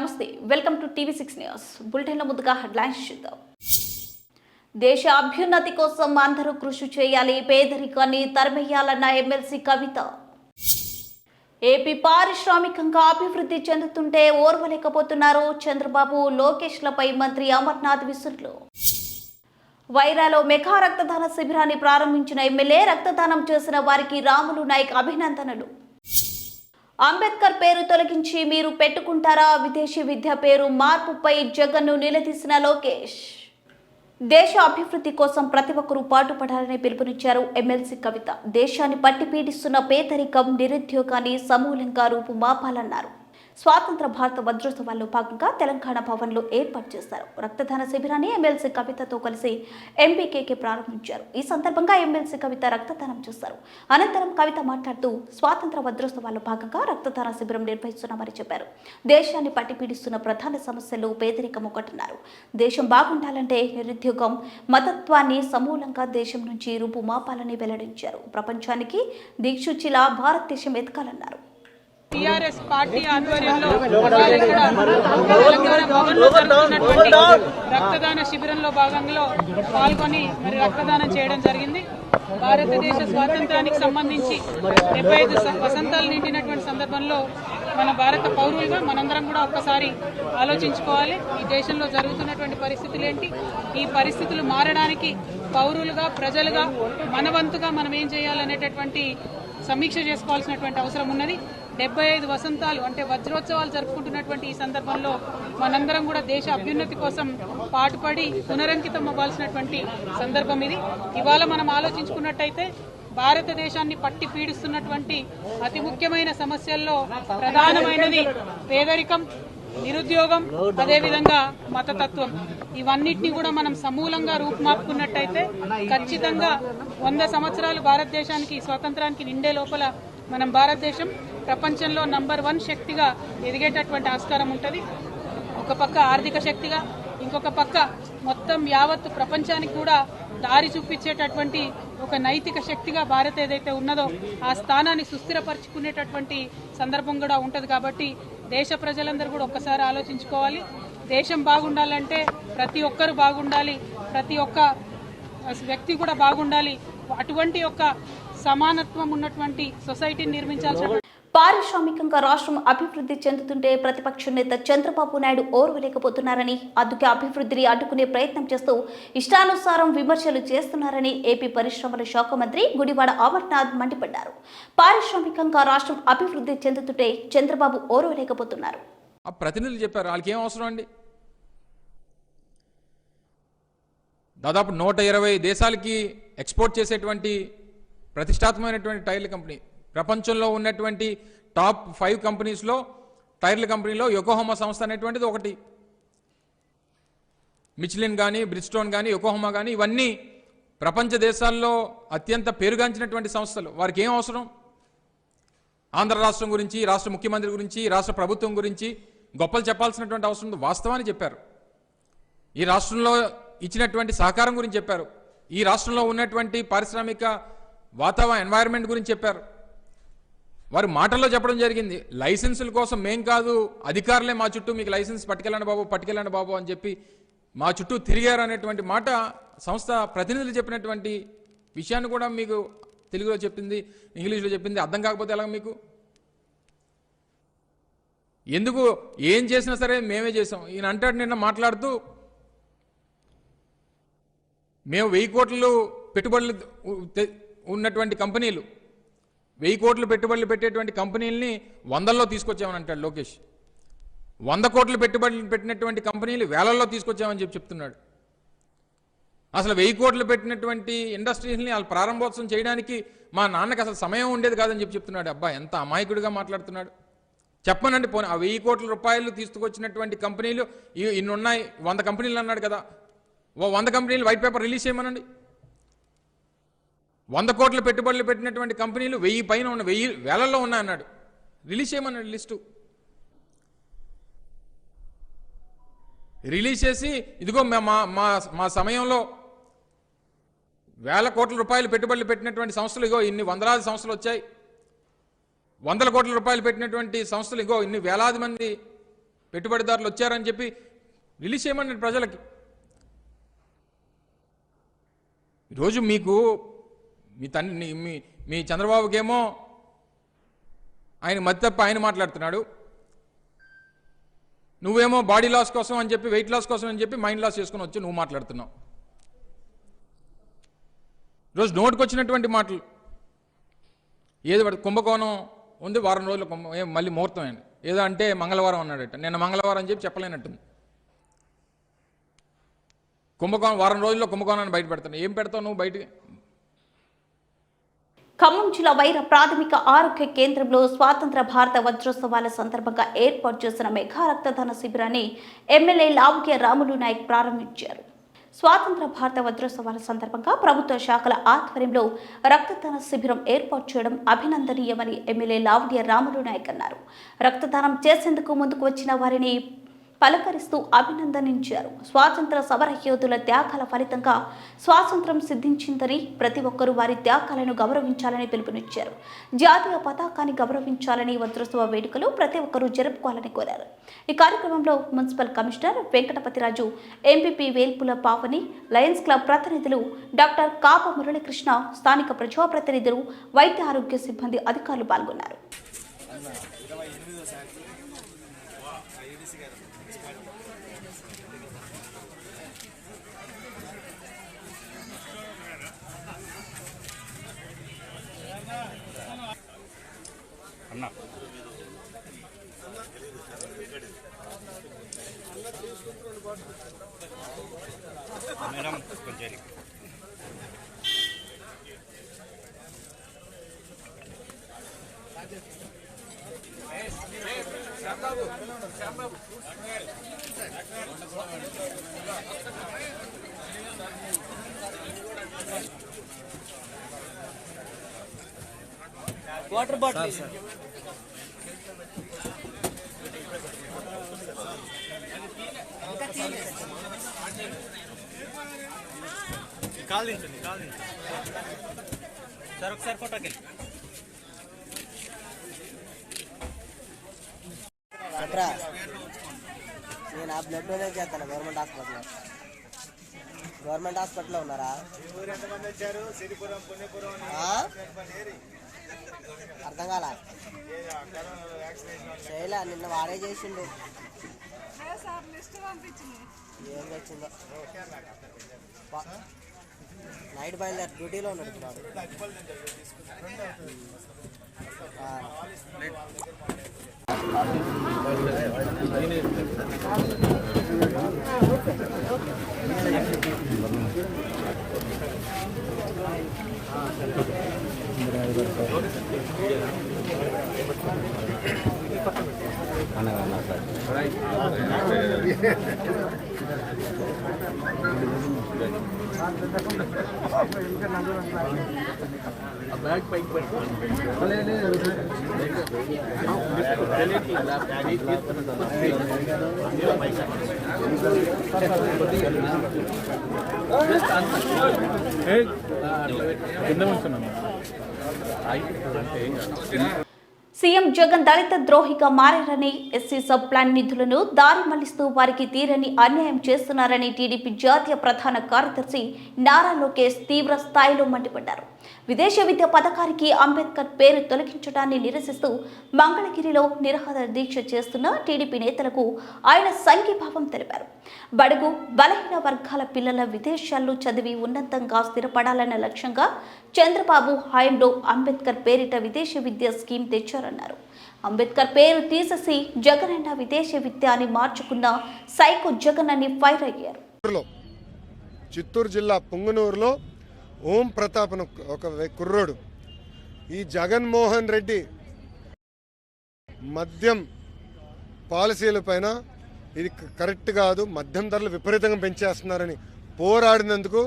నమస్తే welcome to టీవీ6 news బులెటిన్ల ముందుగా headlines చూద్దాం. దేశ అభ్యున్నతి కోసం అందరూ కృషి చేయాలి, పేదరికాన్ని తరిమేయాలన్న ఎమ్మెల్సీ కవిత. ఏపీ పారిశ్రామికంగా అభివృద్ధి చెందుతుంటే ఓర్వలేకపోతున్నారు చంద్రబాబు, లోకేష్లపై మంత్రి అమర్నాథ్ విసురులు. వైరాలో మెగా రక్తదాన శిబిరాన్ని ప్రారంభించిన ఎమ్మెల్యే, రక్తదానం చేసిన వారికి రాములు నాయక్ అభినందనలు. అంబేద్కర్ పేరు తొలగించి మీరు పెట్టుకుంటారా, విదేశీ విద్య పేరు మార్పుపై జగన్ను నిలదీసిన లోకేష్. దేశ అభివృద్ధి కోసం ప్రతి ఒక్కరూ పాటుపడాలని పిలుపునిచ్చారు ఎమ్మెల్సీ కవిత. దేశాన్ని పట్టి పీడిస్తున్న పేదరికం, నిరుద్యోగాన్ని సమూలంగా రూపుమాపాలన్నారు. స్వాతంత్ర భారత వజ్రోత్సవాల్లో భాగంగా తెలంగాణ భవన్లో ఏర్పాటు చేశారు. రక్తదాన శిబిరాన్ని ఎమ్మెల్సీ కవితతో కలిసి ఎంపీకేకే ప్రారంభించారు. ఈ సందర్భంగా ఎమ్మెల్సీ కవిత రక్తదానం చేశారు. అనంతరం కవిత మాట్లాడుతూ స్వాతంత్ర వజ్రోత్సవాల్లో భాగంగా రక్తదాన శిబిరం నిర్వహిస్తున్నామని చెప్పారు. దేశాన్ని పట్టి పీడిస్తున్న ప్రధాన సమస్యలు పేదరికం ఒకటన్నారు. దేశం బాగుండాలంటే నిరుద్యోగం, మతత్వాన్ని సమూలంగా దేశం నుంచి రూపుమాపాలని వెల్లడించారు. ప్రపంచానికి దిక్సూచిలా భారతదేశం ఎదగాలన్నారు. టీఆర్ఎస్ పార్టీ ఆధ్వర్యంలో తెలంగాణ భవన్లో జరుగుతున్నటువంటి రక్తదాన శిబిరంలో భాగంగా పాల్గొని రక్తదానం చేయడం జరిగింది. భారతదేశ స్వాతంత్రానికి సంబంధించి 75 వసంతాలు నిండినటువంటి సందర్భంలో మన భారత పౌరులుగా మనందరం కూడా ఒక్కసారి ఆలోచించుకోవాలి. ఈ దేశంలో జరుగుతున్నటువంటి పరిస్థితులు ఏంటి, ఈ పరిస్థితులు మారడానికి పౌరులుగా, ప్రజలుగా మన వంతుగా మనం ఏం చేయాలనేటటువంటి సమీక్ష చేసుకోవాల్సినటువంటి అవసరం ఉన్నది. 75 వసంతాలు అంటే వజ్రోత్సవాలు జరుపుకుంటున్నటువంటి ఈ సందర్భంలో మనందరం కూడా దేశ అభ్యున్నతి కోసం పాటుపడి పునరంకితం అవ్వాల్సినటువంటి సందర్భం ఇది. ఇవాళ మనం ఆలోచించుకున్నట్టయితే భారతదేశాన్ని పట్టి పీడిస్తున్నటువంటి అతి ముఖ్యమైన సమస్యల్లో ప్రధానమైనది పేదరికం, నిరుద్యోగం, అదేవిధంగా మతతత్వం. ఇవన్నిటినీ కూడా మనం సమూలంగా రూపుమాపుకున్నట్టయితే ఖచ్చితంగా 100 సంవత్సరాలు భారతదేశానికి స్వాతంత్రానికి నిండే లోపల మనం భారతదేశం ప్రపంచంలో నంబర్ 1 శక్తిగా ఎదిగేటటువంటి ఆస్కారం ఉంటుంది. ఒక పక్క ఆర్థిక శక్తిగా, ఇంకొక పక్క మొత్తం యావత్ ప్రపంచానికి కూడా దారి చూపించేటటువంటి ఒక నైతిక శక్తిగా భారత్ ఏదైతే ఉన్నదో ఆ స్థానాన్ని సుస్థిరపరచుకునేటటువంటి సందర్భం కూడా ఉంటుంది. కాబట్టి దేశ ప్రజలందరూ కూడా ఒక్కసారి ఆలోచించుకోవాలి. దేశం బాగుండాలంటే ప్రతి ఒక్కరు బాగుండాలి, ప్రతి ఒక్క వ్యక్తి కూడా బాగుండాలి. అటువంటి ఒక సమానత్వం ఉన్నటువంటి సొసైటీని నిర్మించాల్సిన. పారిశ్రామికంగా రాష్ట్రం అభివృద్ధి చెందుతుంటే ప్రతిపక్ష నేత చంద్రబాబు నాయుడు ఓర్వలేకపోతున్నారని, అందుకే అభివృద్ధిని అడ్డుకునే ప్రయత్నం చేస్తూ ఇష్టానుసారం విమర్శలు చేస్తున్నారని ఏపీ పరిశ్రమల శాఖ మంత్రి గుడివాడ అమర్నాథ్ మండిపడ్డారు. పారిశ్రామికంగా రాష్ట్రం అభివృద్ధి చెందుతుంటే చంద్రబాబు ఓర్వలేకపోతున్నారు. ఆ ప్రతినిధులు చెప్పారు, వాళ్ళకి ఏం అవసరం అండి? దాదాపు 120 దేశాలకి ఎక్స్పోర్ట్ చేసేటువంటి ప్రతిష్టాత్మకమైనటువంటి టైర్ల కంపెనీ, ప్రపంచంలో ఉన్నటువంటి టాప్ 5 కంపెనీస్లో టైర్ల కంపెనీలో యోకోహామా సంస్థ అనేటువంటిది ఒకటి. మిచ్లిన్ కానీ, బ్రిడ్స్టోన్ కానీ, యోకోహామా కానీ ఇవన్నీ ప్రపంచ దేశాల్లో అత్యంత పేరుగాంచినటువంటి సంస్థలు. వారికి ఏం అవసరం? ఆంధ్ర రాష్ట్రం గురించి, రాష్ట్ర ముఖ్యమంత్రి గురించి, రాష్ట్ర ప్రభుత్వం గురించి గొప్పలు చెప్పాల్సినటువంటి అవసరం ఉంది. వాస్తవాన్ని చెప్పారు. ఈ రాష్ట్రంలో ఇచ్చినటువంటి సహకారం గురించి చెప్పారు. ఈ రాష్ట్రంలో ఉన్నటువంటి పారిశ్రామిక వాతావరణ ఎన్వైరన్మెంట్ గురించి చెప్పారు. వారు మాటల్లో చెప్పడం జరిగింది, లైసెన్సుల కోసం మేం కాదు, అధికారులే మా చుట్టూ మీకు లైసెన్స్ పట్టుకెళ్ళండి బాబు అని చెప్పి మా చుట్టూ తిరిగారు అనేటువంటి మాట సంస్థ ప్రతినిధులు చెప్పినటువంటి విషయాన్ని కూడా మీకు తెలుగులో చెప్పింది, ఇంగ్లీష్లో చెప్పింది. అర్థం కాకపోతే ఎలాగ మీకు? ఎందుకు ఏం చేసినా సరే మేమే చేసాం. ఈయన అంటాడు నిన్న మాట్లాడుతూ, మేము 1000 కోట్లు పెట్టుబడులు ఉన్నటువంటి కంపెనీలు, 1000 కోట్లు పెట్టుబడులు పెట్టేటువంటి కంపెనీలని 100ల్లో తీసుకొచ్చామని అంటాడు లోకేష్. 100 కోట్లు పెట్టుబడులు పెట్టినటువంటి కంపెనీలు వేలల్లో తీసుకొచ్చామని చెప్తున్నాడు. అసలు 1000 కోట్లు పెట్టినటువంటి ఇండస్ట్రీస్ని వాళ్ళు ప్రారంభోత్సవం చేయడానికి మా నాన్నకి అసలు సమయం ఉండేది కాదని చెప్తున్నాడు. అబ్బా, ఎంత అమాయకుడిగా మాట్లాడుతున్నాడు. చెప్పనండి, పోనీ ఆ 1000 కోట్ల రూపాయలు తీసుకొచ్చినటువంటి కంపెనీలు ఇన్ని ఉన్నాయి, 100 కంపెనీలు అన్నాడు కదా, 100 కంపెనీలు వైట్ పేపర్ రిలీజ్ చేయమనండి. 100 కోట్ల పెట్టుబడులు పెట్టినటువంటి కంపెనీలు 1000 పైన ఉన్న, 1000 వేలల్లో ఉన్నాయన్నాడు. రిలీజ్ చేయమన్నాడు లిస్టు. రిలీజ్ చేసి ఇదిగో మా సమయంలో 1000 కోట్ల రూపాయలు పెట్టుబడులు పెట్టినటువంటి సంస్థలు ఇగో ఇన్ని వందలాది సంస్థలు వచ్చాయి, 100 కోట్ల రూపాయలు పెట్టినటువంటి సంస్థలు ఇగో ఇన్ని వేలాది మంది పెట్టుబడిదారులు వచ్చారని చెప్పి రిలీజ్ చేయమని ప్రజలకి. ఈరోజు మీకు మీ చంద్రబాబుకేమో ఆయన మతి తప్ప ఆయన మాట్లాడుతున్నాడు, నువ్వేమో బాడీ లాస్ కోసం అని చెప్పి, వెయిట్ లాస్ కోసం అని చెప్పి మైండ్ లాస్ చేసుకుని వచ్చి నువ్వు మాట్లాడుతున్నావు. ఈరోజు నోటికి వచ్చినటువంటి మాటలు, ఏదో కుంభకోణం ఉంది, వారం రోజులు మళ్ళీ ముహూర్తం అండి, ఏదో అంటే మంగళవారం అన్నాడట, నిన్న మంగళవారం అని చెప్పి చెప్పలేనట్టుంది. కుంభకోణం వారం రోజుల్లో కుంభకోణాన్ని బయట పెడతాను. ఏం పెడతావు నువ్వు బయటికి? ఖమ్మం జిల్లా వైర ప్రాథమిక ఆరోగ్య కేంద్రంలో స్వాతంత్ర భారత వజ్రోత్సవాల సందర్భంగా ఏర్పాటు చేసిన మెగా రక్తదాన శిబిరాన్ని ఎమ్మెల్యే లావుగ్య రాములు నాయక్ ప్రారంభించారు. స్వాతంత్ర భారత వజ్రోత్సవాల సందర్భంగా ప్రభుత్వ శాఖల ఆధ్వర్యంలో రక్తదాన శిబిరం ఏర్పాటు చేయడం అభినందనీయమని ఎమ్మెల్యే లావుగ్య రాములు నాయక్ అన్నారు. రక్తదానం చేసేందుకు ముందుకు వచ్చిన వారిని పలకరిస్తూ అభినందనించారు. స్వాతంత్ర సమర యోధుల త్యాగాల ఫలితంగా స్వాతంత్రం సిద్ధించిందని ప్రతి ఒక్కరూ వారి త్యాగాలను గౌరవించాలని పిలుపునిచ్చారు. జాతీయ పతాకాన్ని గౌరవించాలని వజ్రోత్సవ వేడుకలు ప్రతి ఒక్కరూ జరుపుకోవాలని కోరారు. ఈ కార్యక్రమంలో municipal commissioner Venkatapathiraju, MPP Velpula Pavani, Lions Club ప్రతినిధులు డాక్టర్ కాప మురళీకృష్ణ, స్థానిక ప్రజాప్రతినిధులు, వైద్య ఆరోగ్య సిబ్బంది, అధికారులు పాల్గొన్నారు. वाटर बॉटल निकाल दीजिए सर फोटो के చెప్పరా నేను ఆ బ్లడ్ డొనేట్ చేస్తాను గవర్నమెంట్ హాస్పిటల్లో ఉన్నారా? అర్థం కాల చేయలే, నిన్న వాడే చేసిండు. ఏం వచ్చిందో నైట్ బయలుదేరి డ్యూటీలో ఉన్నాడు వాడు. बैग पैक సీఎం జగన్ దళిత ద్రోహిగా మారారని, ఎస్సీ సబ్ ప్లాన్ నిధులను దారి మళ్లిస్తూ వారికి తీరని అన్యాయం చేస్తున్నారని టీడీపీ జాతీయ ప్రధాన కార్యదర్శి నారా లోకేష్ తీవ్ర స్థాయిలో మండిపడ్డారు. విదేశ విద్య పథకానికి అంబేద్కర్ పేరు తొలగించడాన్ని నిరసిస్తూ మంగళగిరిలో నిరాహార దీక్ష చేస్తున్న టీడీపీ నేతలకు ఆయన సంఘీభావం తెలిపారు. బడుగు బలహీన వర్గాల పిల్లల విదేశాల్లో చదివి ఉన్నతంగా స్థిరపడాలన్న లక్ష్యంగా చంద్రబాబు హయాంలో అంబేద్కర్ పేరిట విదేశీ విద్య స్కీమ్ తెచ్చారన్నారు. అంబేద్కర్ పేరు తీసేసి జగనన్న విదేశీ విద్య అని మార్చుకున్న సైకో జగన్ అని ఫైర్ అయ్యారు. చిత్తూరు జిల్లా పుంగనూరులో ఓం ప్రతాప్ ఒక కుర్రోడు ఈ జగన్మోహన్ రెడ్డి మద్యం పాలసీల పైన ఇది కరెక్ట్ కాదు, మద్యం ధరలు విపరీతంగా పెంచేస్తున్నారని పోరాడినందుకు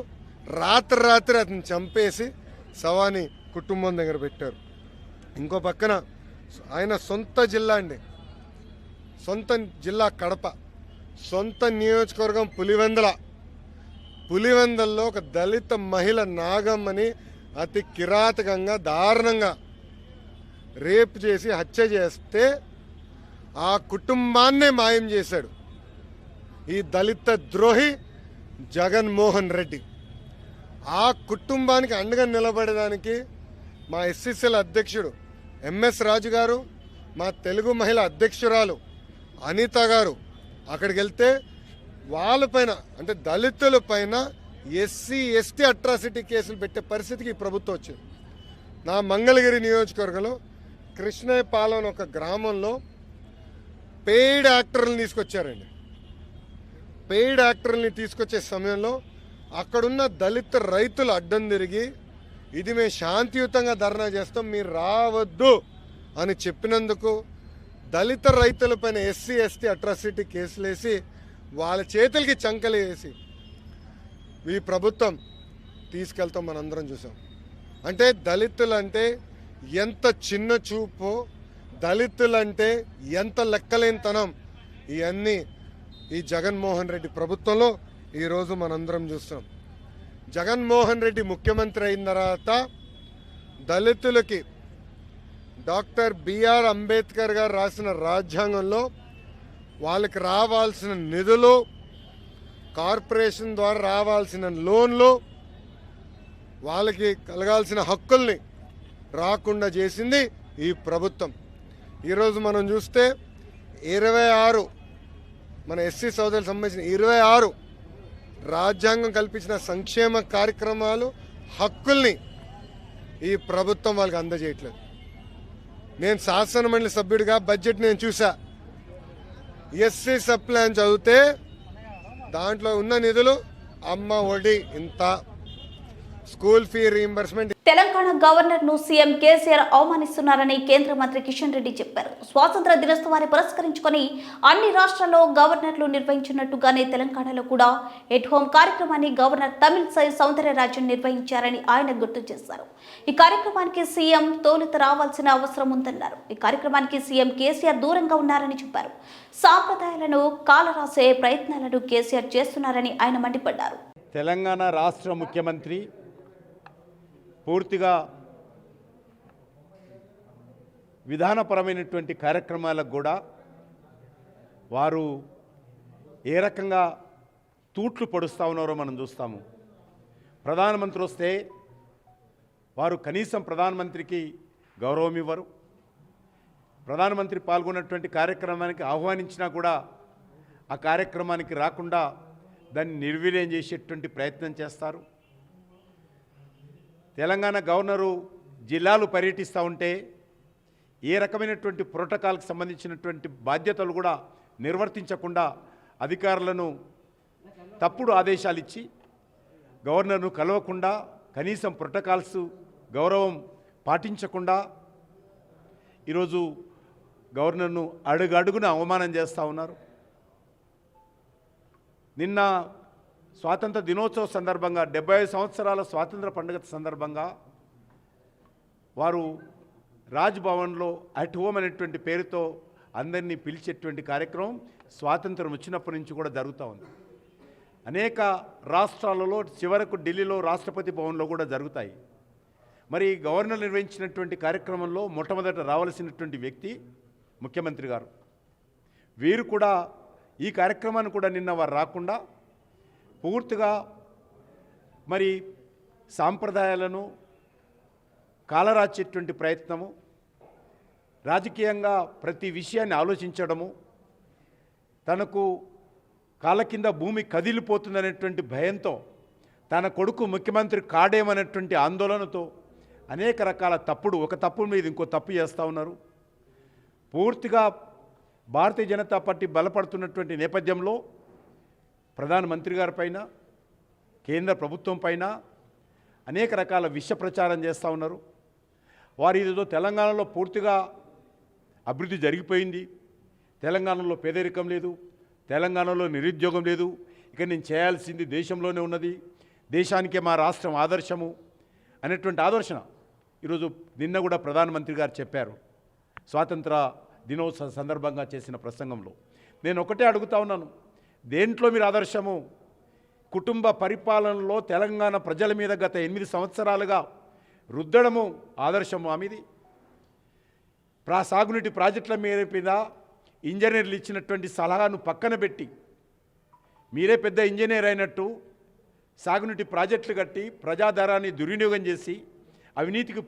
రాత్రి అతను చంపేసి శవాన్ని కుటుంబం దగ్గర పెట్టారు. ఇంకో పక్కన ఆయన సొంత జిల్లా అండి, సొంత జిల్లా కడప, సొంత నియోజకవర్గం పులివెందల్లో ఒక దళిత మహిళ నాగమ్మని అతి కిరాతకంగా దారుణంగా రేప్ చేసి హత్య చేస్తే ఆ కుటుంబాన్నే మాయం చేశాడు ఈ దళిత ద్రోహి జగన్మోహన్ రెడ్డి. ఆ కుటుంబానికి అండగా నిలబడడానికి మా ఎస్సీసీల అధ్యక్షుడు ఎంఎస్ రాజు గారు, మా తెలుగు మహిళ అధ్యక్షురాలు అనిత గారు అక్కడికి వెళ్తే వాళ్ళపైన అంటే దళితుల పైన ఎస్సీ ఎస్టీ అట్రాసిటీ కేసులు పెట్టే పరిస్థితికి ఈ ప్రభుత్వం వచ్చింది. నా మంగళగిరి నియోజకవర్గంలో కృష్ణయ్యపాలెం ఒక గ్రామంలో పెయిడ్ యాక్టర్లను తీసుకొచ్చారండి. పెయిడ్ యాక్టర్ని తీసుకొచ్చే సమయంలో అక్కడున్న దళిత రైతులు అడ్డం తిరిగి ఇది మేము శాంతియుతంగా ధర్నా చేస్తాం, మీరు రావద్దు అని చెప్పినందుకు దళిత రైతులపైన ఎస్సీ ఎస్టీ అట్రాసిటీ కేసులేసి వాళ్ళ చేతులకి చంకలు వేసి ఈ ప్రభుత్వం తీసుకెళ్తాం మనందరం చూసాం. అంటే దళితులంటే ఎంత చిన్న చూపో, దళితులంటే ఎంత లెక్కలేనితనం, ఇవన్నీ ఈ జగన్మోహన్ రెడ్డి ప్రభుత్వంలో ఈరోజు మనందరం చూస్తున్నాం. జగన్మోహన్ రెడ్డి ముఖ్యమంత్రి అయిన తర్వాత దళితులకి డాక్టర్ బిఆర్ అంబేద్కర్ గారు రాసిన రాజ్యాంగంలో వాళ్ళకి రావాల్సిన నిధులు, కార్పొరేషన్ ద్వారా రావాల్సిన లోన్లు, వాళ్ళకి కలగాల్సిన హక్కుల్ని రాకుండా చేసింది ఈ ప్రభుత్వం. ఈరోజు మనం చూస్తే 26 మన ఎస్సీ సోదరులకు సంబంధించిన 26 రాజ్యాంగం కల్పించిన సంక్షేమ కార్యక్రమాలు, హక్కుల్ని ఈ ప్రభుత్వం వాళ్ళకి అందజేయట్లేదు. నేను శాసనమండలి సభ్యుడిగా బడ్జెట్ నేను చూసా. ఎస్సీ సబ్ ప్లాన్ చదివితే దాంట్లో ఉన్న నిధులు అమ్మ ఒడి ఇంత, school fee reimbursement. Telangana governor ను సీఎం కేసీఆర్ అవమానిస్తున్నారని కేంద్ర మంత్రి కిషన్ రెడ్డి చెప్పారు. స్వాతంత్ర దినోత్సవాన్ని పురస్కరించుకొని అన్ని రాష్ట్రాల్లో గవర్నర్లు నిర్వహించినట్టుగానే తెలంగాణలో కూడా ఎట్ హోమ్ కార్యక్రమాన్ని గవర్నర్ తమిళిసై సౌందరరాజన్ నిర్వహించారని ఆయన గుర్తు చేశారు. ఈ కార్యక్రమానికి సీఎం తోలుత రావాల్సిన అవసరం ఉందన్నారు. ఈ కార్యక్రమానికి సీఎం కేసీఆర్ దూరంగా ఉన్నారని చెప్పారు. సాంప్రదాయాలను కాలరాసే ప్రయత్నాలను కేసీఆర్ చేస్తున్నారని ఆయన మండిపడ్డారు. తెలంగాణ రాష్ట్ర ముఖ్యమంత్రి పూర్తిగా విధానపరమైనటువంటి కార్యక్రమాలకు కూడా వారు ఏ రకంగా తూట్లు పొడుస్తూ ఉన్నారో మనం చూస్తాము. ప్రధానమంత్రి వస్తే వారు కనీసం ప్రధానమంత్రికి గౌరవం ఇవ్వరు. ప్రధానమంత్రి పాల్గొన్నటువంటి కార్యక్రమానికి ఆహ్వానించినా కూడా ఆ కార్యక్రమానికి రాకుండా దాన్ని నిర్వీర్యం చేసేటువంటి ప్రయత్నం చేస్తారు. తెలంగాణ గవర్నరు జిల్లాలు పర్యటిస్తూ ఉంటే ఏ రకమైనటువంటి ప్రోటోకాల్కి సంబంధించినటువంటి బాధ్యతలు కూడా నిర్వర్తించకుండా అధికారులను తప్పుడు ఆదేశాలు ఇచ్చి గవర్నర్ను కలవకుండా, కనీసం ప్రోటోకాల్స్ గౌరవం పాటించకుండా ఈరోజు గవర్నర్ను అడుగడుగున అవమానం చేస్తూ ఉన్నారు. నిన్న స్వాతంత్ర దినోత్సవ సందర్భంగా 75 సంవత్సరాల స్వాతంత్ర పండుగ సందర్భంగా వారు రాజ్భవన్లో అట్ హోమ్ అనేటువంటి పేరుతో అందరినీ పిలిచేటువంటి కార్యక్రమం స్వాతంత్రం వచ్చినప్పటి నుంచి కూడా జరుగుతూ ఉంది. అనేక రాష్ట్రాలలో, చివరకు ఢిల్లీలో రాష్ట్రపతి భవన్లో కూడా జరుగుతాయి. మరి గవర్నర్ నిర్వహించినటువంటి కార్యక్రమంలో మొట్టమొదట రావాల్సినటువంటి వ్యక్తి ముఖ్యమంత్రి గారు. వీరు కూడా ఈ కార్యక్రమాన్ని కూడా నిన్న వారు రాకుండా పూర్తిగా మరి సాంప్రదాయాలను కాలరాచేటువంటి ప్రయత్నము, రాజకీయంగా ప్రతి విషయాన్ని ఆలోచించడము, తనకు కాళ్ళ కింద భూమి కదిలిపోతుందనేటువంటి భయంతో, తన కొడుకు ముఖ్యమంత్రి కాడేమనేటువంటి ఆందోళనతో అనేక రకాల ఒక తప్పు మీద ఇంకో తప్పు చేస్తూ ఉన్నారు. పూర్తిగా భారతీయ జనతా పార్టీ బలపడుతున్నటువంటి నేపథ్యంలో ప్రధానమంత్రి గారి పైన, కేంద్ర ప్రభుత్వం పైన అనేక రకాల విష ప్రచారం చేస్తూ ఉన్నారు. వారు ఏదో తెలంగాణలో పూర్తిగా అభివృద్ధి జరిగిపోయింది, తెలంగాణలో పేదరికం లేదు, తెలంగాణలో నిరుద్యోగం లేదు, ఇక నేను చేయాల్సింది దేశంలోనే ఉన్నది, దేశానికే మా రాష్ట్రం ఆదర్శము అనేటువంటి ఆదర్శన ఈరోజు నిన్న కూడా ప్రధానమంత్రి గారు చెప్పారు. స్వాతంత్ర దినోత్సవ సందర్భంగా చేసిన ప్రసంగంలో నేను ఒకటే అడుగుతా ఉన్నాను, దేంట్లో మీరు ఆదర్శము? కుటుంబ పరిపాలనలో తెలంగాణ ప్రజల మీద గత 8 సంవత్సరాలుగా రుద్దడము ఆదర్శము. ఆమెది సాగునీటి ప్రాజెక్టుల మీద ఇంజనీర్లు ఇచ్చినటువంటి సలహాను పక్కన పెట్టి మీరే పెద్ద ఇంజనీర్ అయినట్టు సాగునీటి ప్రాజెక్టులు కట్టి ప్రజాధనాన్ని దుర్వినియోగం చేసి అవినీతికి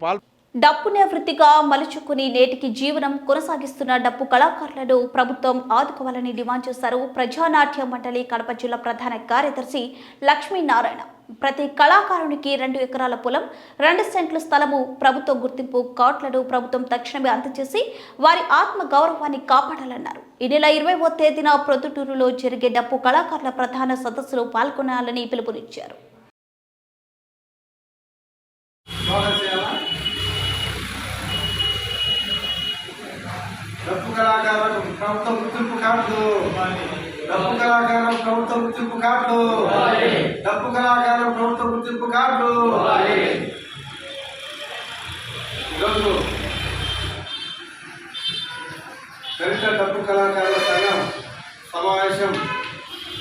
డప్పునే వృత్తిగా మలుచుకుని నేటికి జీవనం కొనసాగిస్తున్న డప్పు కళాకారులను ప్రభుత్వం ఆదుకోవాలని డిమాండ్ చేశారు ప్రజానాట్య మండలి కడప జిల్లా ప్రధాన కార్యదర్శి లక్ష్మీనారాయణ. ప్రతి కళాకారునికి 2 ఎకరాల పొలం, 2 సెంట్ల స్థలము, ప్రభుత్వ గుర్తింపు కార్డులను ప్రభుత్వం తక్షణమే అందజేసి వారి ఆత్మ గౌరవాన్ని కాపాడాలన్నారు. ఈ నెల 20వ తేదీన ప్రొద్దుటూరులో జరిగే డప్పు కళాకారుల ప్రధాన సదస్సులో పాల్గొనాలని పిలుపునిచ్చారు. డప్పు కళాకారులకు ప్రభుత్వ గుర్తింపు కార్డు, డప్పు కళాకారులకు ప్రభుత్వ గుర్తింపు కార్డు, డప్పు కళాకారులకు ప్రభుత్వ గుర్తింపు కార్డు. ఈరోజు దళిత డప్పు కళాకారుల సంఘం సమావేశం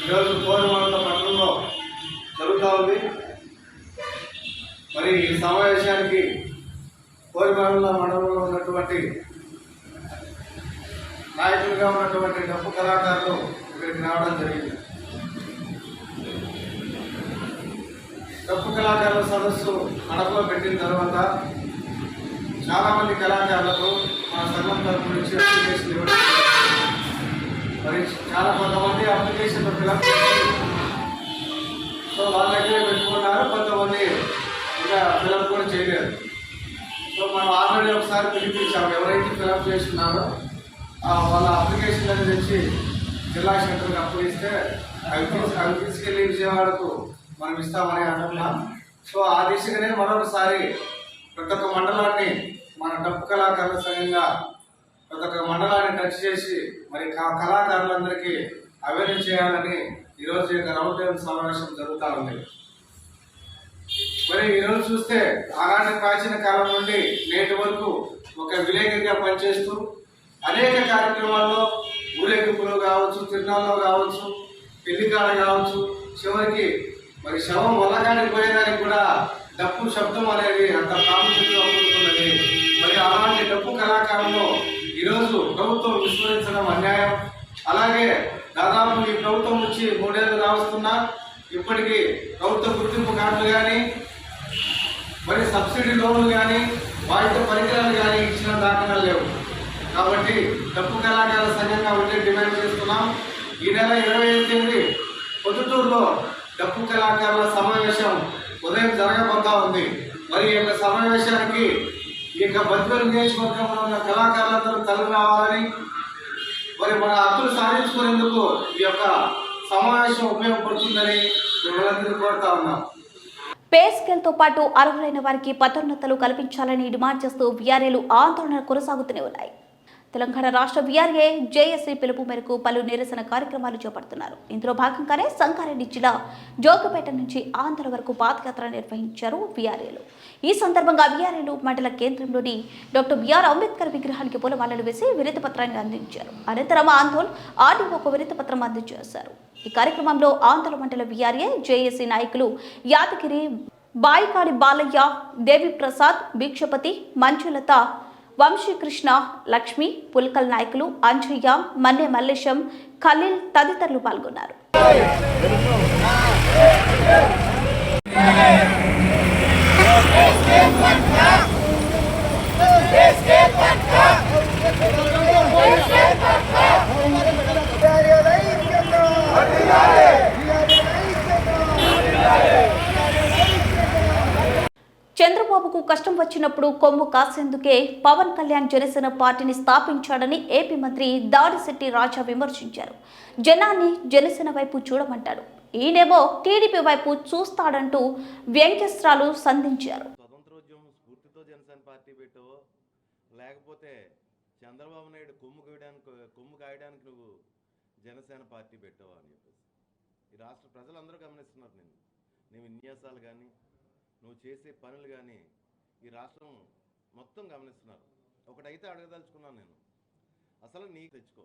ఈరోజు కోరమండల పట్టణంలో జరుగుతూ ఉంది. మరి ఈ సమావేశానికి కోరమండల మండలంలో ఉన్నటువంటి నాయకులుగా ఉన్నటువంటి డప్పు కళాకారులు ఇక్కడికి రావడం జరిగింది. డప్పు కళాకారుల సదస్సు కడపలో పెట్టిన తర్వాత చాలామంది కళాకారులకు మన సంఘం తరఫు నుంచి అప్లికేషన్ ఇవ్వడం, మరి చాలా కొంతమంది అప్లికేషన్లు ఫిలప్ చేసి సో వాళ్ళ దగ్గర పెట్టుకున్నారు, కొంతమంది ఇంకా ఫిలప్ కూడా చేయలేదు. సో మనం ఆల్రెడీ ఒకసారి పిలిపించాము, ఎవరైతే ఫిలప్ చేస్తున్నారో వాళ్ళ అప్లికేషన్ అనేది తెచ్చి జిల్లా సెంటర్కి అప్పగిస్తే అవి తీసుకెళ్ళి విజయవాడకు మనం ఇస్తామని అంటున్నాం. సో ఆ దిశగానే మరొకసారి ప్రతి ఒక్క మండలాన్ని మన డప్పు కళాకారుల సంఘంగా ప్రతి ఒక్క మండలాన్ని టచ్ చేసి మరి కళాకారులందరికీ అవేర్నెస్ చేయాలని ఈరోజు రౌండ్ టేబుల్ సమావేశం జరుగుతూ ఉంది. మరి ఈరోజు చూస్తే ఆనాటి ప్రాచీన కాలం నుండి నేటి వరకు ఒక విలేకరిగా పనిచేస్తూ అనేక కార్యక్రమాల్లో ఊరేగింపులు కావచ్చు, తిరునాళ్ళలో కావచ్చు, పెళ్లికాడ కావచ్చు, చివరికి మరి శవం వల్లకాడికి పోయేదానికి కూడా డప్పు శబ్దం అనేది అంత ప్రాముఖ్యతగా పొందుతున్నది. మరి అలాంటి డప్పు కళాకారులను ఈరోజు ప్రభుత్వం విస్మరించడం అన్యాయం. అలాగే దాదాపు ఈ ప్రభుత్వం వచ్చి 3 ఏళ్ళు రావస్తున్నా ఇప్పటికీ ప్రభుత్వ గుర్తింపు కార్డులు కానీ, మరి సబ్సిడీ లోన్లు కానీ, వాయిద్య పరికరాలు కానీ ఇచ్చిన దాఖలాలు లేవు. కాబట్టి డప్పు కళాకారుల సంఘంగా ఉండే డిమాండ్ చేస్తున్నాం. ఈ నెల 25వ తేదీ పొద్దుటూరులో డప్పు కళాకారుల సమావేశం ఉదయం జరగబోతా ఉంది. మరి ఈ యొక్క సమావేశానికి ఈ యొక్క బద్వేలు నియోజకవర్గంలో ఉన్న కళాకారులందరూ తరలి రావాలని, మరి మన హక్కులు సాధించుకునేందుకు ఈ యొక్క సమావేశం ఉపయోగపడుతుందని మిమ్మల్ని కోరుతా ఉన్నాం. పే స్కేల్తో పాటు అర్హులైన వారికి పదోన్నతులు కల్పించాలని డిమాండ్ చేస్తూ వీఆర్ఏలు ఆందోళన కొనసాగుతూనే ఉన్నాయి. తెలంగాణ రాష్ట్ర వీఆర్ఏ జేఏసీ పిలుపు మేరకు పలు నిరసన కార్యక్రమాలు చేపడుతున్నారు. ఇందులో భాగంగానే సంగారెడ్డి జిల్లా జోగిపేట నుంచి ఆంధ్ర వరకు పాదయాత్ర నిర్వహించారు వీఆర్ఏలు. ఈ సందర్భంగా వీఆర్ఏలు మండల కేంద్రంలోని డాక్టర్ బిఆర్ అంబేద్కర్ విగ్రహానికి పూలమాలలు వేసి వినతి పత్రాన్ని అందించారు. అనంతరం ఆందోళన ఆర్డీఓకు వినతి పత్రం అందజేశారు. ఈ కార్యక్రమంలో ఆంధ్ర మండల వీఆర్ఏ జేఏసీ నాయకులు యాదగిరి, బాయికాడి బాలయ్య, దేవిప్రసాద్, భిక్షపతి, మంజులత, వంశీకృష్ణ, లక్ష్మి, పుల్కల్ నాయకులు అంజయ్య, మన్నె మల్లేశం, ఖలీల్ తదితరులు పాల్గొన్నారు. చంద్రబాబుకు కష్టం వచ్చినప్పుడు కొమ్ము కాసేందుకే పవన్ కళ్యాణ్ జనసేన పార్టీని స్థాపించాడని ఏపీ మంత్రి దాడిశెట్టి రాజా విమర్శించారు. జనాన్ని జనసేన వైపు చూడమంటాడు, ఈయనేమో టీడీపీ వైపు చూస్తాడంటూ వ్యంగ్యాస్త్రాలు సంధించారు. స్వతంత్రోద్యమం స్ఫూర్తితో జనసేన పార్టీ పెట్టావో, లేకపోతే చంద్రబాబు నాయుడు కొమ్ము కాయడానికి నువ్వు జనసేన పార్టీ పెట్టావా అని చెప్పేసి ఈ రాష్ట్ర ప్రజలందరూ గమనిస్తున్నారు. నీ విన్యాసాలు కానీ, నువ్వు చేసే పనులు కానీ ఈ రాష్ట్రం మొత్తం గమనిస్తున్నారు. ఒకటైతే అడగదలుచుకున్నాను నేను, అసలు నీకు తెచ్చుకో.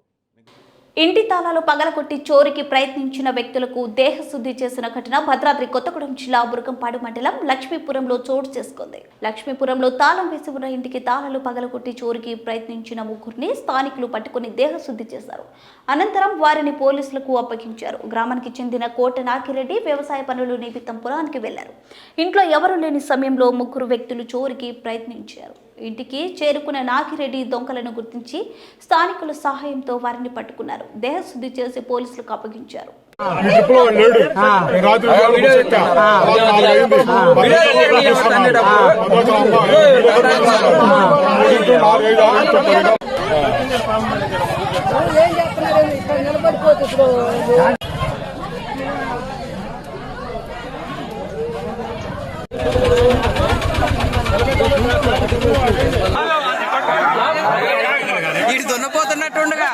ఇంటి తాళాలు పగలగొట్టి చోరీకి ప్రయత్నించిన వ్యక్తులకు దేహశుద్ధి చేసిన ఘటన భద్రాద్రి కొత్తగూడెం జిల్లా బురకంపాడు మండలం లక్ష్మీపురంలో చోటు చేసుకుంది. లక్ష్మీపురంలో తాళం వేసి ఉన్న ఇంటికి తాళాలు పగలగొట్టి చోరీకి ప్రయత్నించిన ముగ్గురిని స్థానికులు పట్టుకుని దేహశుద్ధి చేశారు. అనంతరం వారిని పోలీసులకు అప్పగించారు. గ్రామానికి చెందిన కోట నాకిరెడ్డి వ్యవసాయ పనులు నిమిత్తం పొలానికి వెళ్లారు. ఇంట్లో ఎవరూ లేని సమయంలో ముగ్గురు వ్యక్తులు చోరీకి ప్రయత్నించారు. ఇంటికి చేరుకున్న నాగిరెడ్డి దొంగలను గుర్తించి స్థానికుల సహాయంతో వారిని పట్టుకున్నారు. దేహశుద్ధి చేసి పోలీసులకు అప్పగించారు. ఇటు దున్నపోతున్నట్టుండగా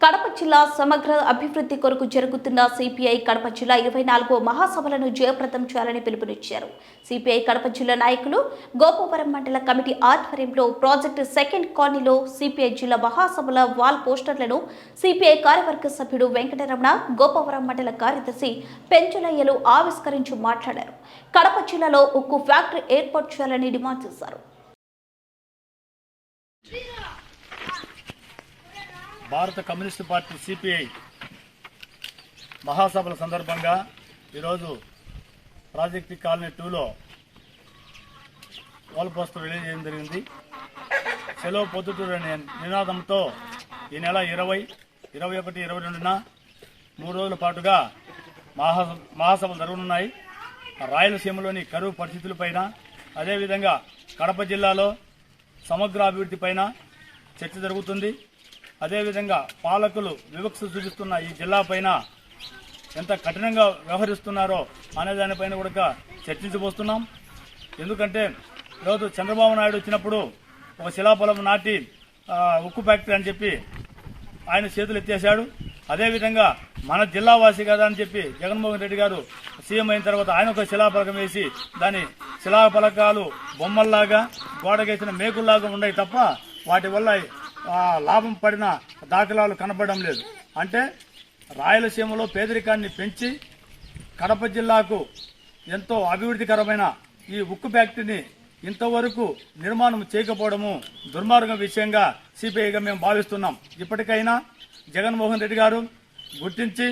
కడప జిల్లా సమగ్ర అభివృద్ధి కొరకు జరుగుతున్న సిపిఐ కడప జిల్లా 24వ మహాసభలను జయప్రదం చేయాలని పిలుపునిచ్చారు. సిపిఐ కడప జిల్లా నాయకులు గోపవరం మండల కమిటీ ఆధ్వర్యంలో ప్రాజెక్టు సెకండ్ కాలనీలో సిపిఐ జిల్లా మహాసభల వాల్ పోస్టర్లను సిపిఐ కార్యవర్గ సభ్యుడు వెంకటరమణ, గోపవరం మండల కార్యదర్శి పెంచులయ్యలు ఆవిష్కరించి మాట్లాడారు. కడప జిల్లాలో ఉక్కు ఫ్యాక్టరీ ఏర్పాటు చేయాలని డిమాండ్ చేశారు. భారత కమ్యూనిస్టు పార్టీ సిపిఐ మహాసభల సందర్భంగా ఈరోజు ప్రాజెక్ట్ కాలనీ 2లో వాల్ పోస్టర్ రిలీజ్ చేయడం జరిగింది. సెలవు పొద్దుటూరు అనే నినాదంతో ఈ నెల 20, 21, 22న 3 రోజుల పాటుగా మహాసభలు జరగనున్నాయి. రాయలసీమలోని కరువు పరిస్థితులపైన, అదేవిధంగా కడప జిల్లాలో సమగ్ర అభివృద్ధిపైన చర్చ జరుగుతుంది. అదేవిధంగా పాలకులు వివక్ష చూపిస్తున్న ఈ జిల్లా పైన ఎంత కఠినంగా వ్యవహరిస్తున్నారో అనే దానిపైన కూడా చర్చించబోతున్నాం. ఎందుకంటే ఈరోజు చంద్రబాబు నాయుడు వచ్చినప్పుడు ఒక శిలాఫలం నాటి ఉక్కు ఫ్యాక్టరీ అని చెప్పి ఆయన చేతులు ఎత్తేశాడు. అదేవిధంగా మన జిల్లా వాసి కదా అని చెప్పి జగన్మోహన్ రెడ్డి గారు సీఎం అయిన తర్వాత ఆయన ఒక శిలాఫలకం వేసి దాని శిలాఫలకాలు బొమ్మల్లాగా గోడగేసిన మేకుల్లాగా ఉన్నాయి తప్ప వాటి వల్ల లాభం పడిన దాఖలాలు కనపడడం లేదు. అంటే రాయలసీమలో పేదరికాన్ని పెంచి కడప జిల్లాకు ఎంతో అభివృద్ధికరమైన ఈ ఉక్కు ఫ్యాక్టరీని ఇంతవరకు నిర్మాణం చేయకపోవడము దుర్మార్గం విషయంగా సిపిఐగా మేము భావిస్తున్నాం. ఇప్పటికైనా జగన్మోహన్ రెడ్డి గారు గుర్తించి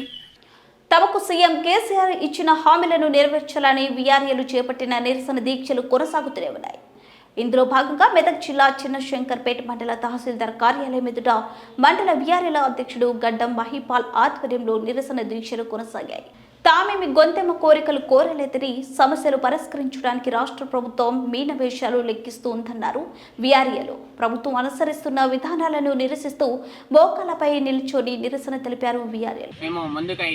తమకు సీఎం కేసీఆర్ ఇచ్చిన హామీలను నెరవేర్చాలని వీఆర్ఏలు చేపట్టిన నిరసన దీక్షలు కొనసాగుతూనే ఉన్నాయి. ఇందులో భాగంగా మెదక్ జిల్లా చిన్నశంకర్పేట మండల తహసీల్దార్ కార్యాలయం ఎదుట మండల వీఆర్ఏల అధ్యక్షుడు గడ్డం మహిపాల్ ఆధ్వర్యంలో నిరసన దీక్షలు కొనసాగాయి. తామేమి గొంతెమ్మ కోరికలు కోరలేదని, సమస్యలు పరిష్కరించడానికి రాష్ట్ర ప్రభుత్వం మీనవేషాలు లెక్కిస్తూ ఉందన్నారు వీఆర్ఏలు. ప్రభుత్వం అనుసరిస్తున్న విధానాలను నిరసిస్తూ మోకాలపై నిల్చొని నిరసన తెలిపారు వీఆర్ఏలు. మేము ముందుకై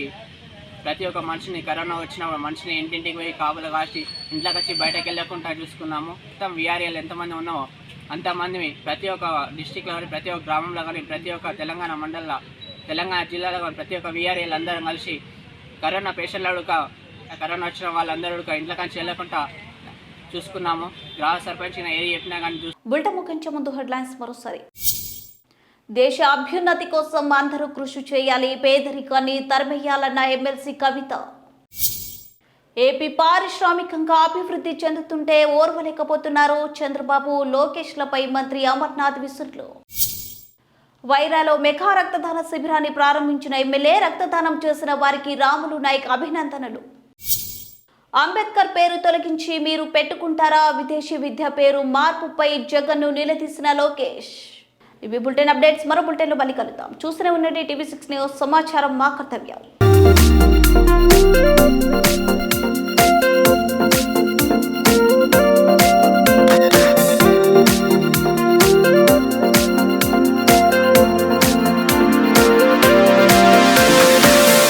ప్రతి ఒక్క మనిషిని కరోనా వచ్చిన మనిషిని ఇంటింటికి పోయి కాపులు కాసి ఇంట్లోకి వచ్చి బయటకు వెళ్ళకుండా చూసుకున్నాము. మొత్తం వీఆర్ఏలు ఎంతమంది ఉన్నామో అంతమంది ప్రతి ఒక్క డిస్టిక్లో కానీ, ప్రతి ఒక్క గ్రామంలో కానీ, ప్రతి ఒక్క తెలంగాణ మండలంలో, తెలంగాణ జిల్లాలో కానీ ప్రతి ఒక్క వీఆర్ఏలు అందరం కలిసి కరోనా పేషెంట్లు కరోనా వచ్చిన వాళ్ళందరూ ఇంట్లో కానీ వెళ్ళకుండా చూసుకున్నాము. గ్రామ సర్పంచ్ ఏది చెప్పినా కానీ బులెటిన్ ముగించే ముందు హెడ్లైన్స్ మరోసారి. దేశ అభ్యున్నతి కోసం అందరూ కృషి చేయాలి, పేదరికాన్ని తరిమేయాలన్న ఎమ్మెల్సీ కవిత. ఏపీ పారిశ్రామికంగా అభివృద్ధి చెందుతుంటే ఓర్వలేకపోతున్నారు చంద్రబాబు, లోకేష్లపై మంత్రి అమర్నాథ్ విసురులు. వైరాలో మెగా రక్తదాన శిబిరాన్ని ప్రారంభించిన ఎమ్మెల్యే, రక్తదానం చేసిన వారికి రాములు నాయక్ అభినందనలు. అంబేద్కర్ పేరు తొలగించి మీరు పెట్టుకుంటారా, విదేశీ విద్య పేరు మార్పుపై జగన్ను నిలదీసిన లోకేష్. ఇవి బులెటిన్ అప్డేట్స్. మరో బులెటిన్లో మళ్ళీ కలుద్దాం. చూస్తూనే ఉండండి టీవీ 6 న్యూస్. సమాచారం మా కర్తవ్యం.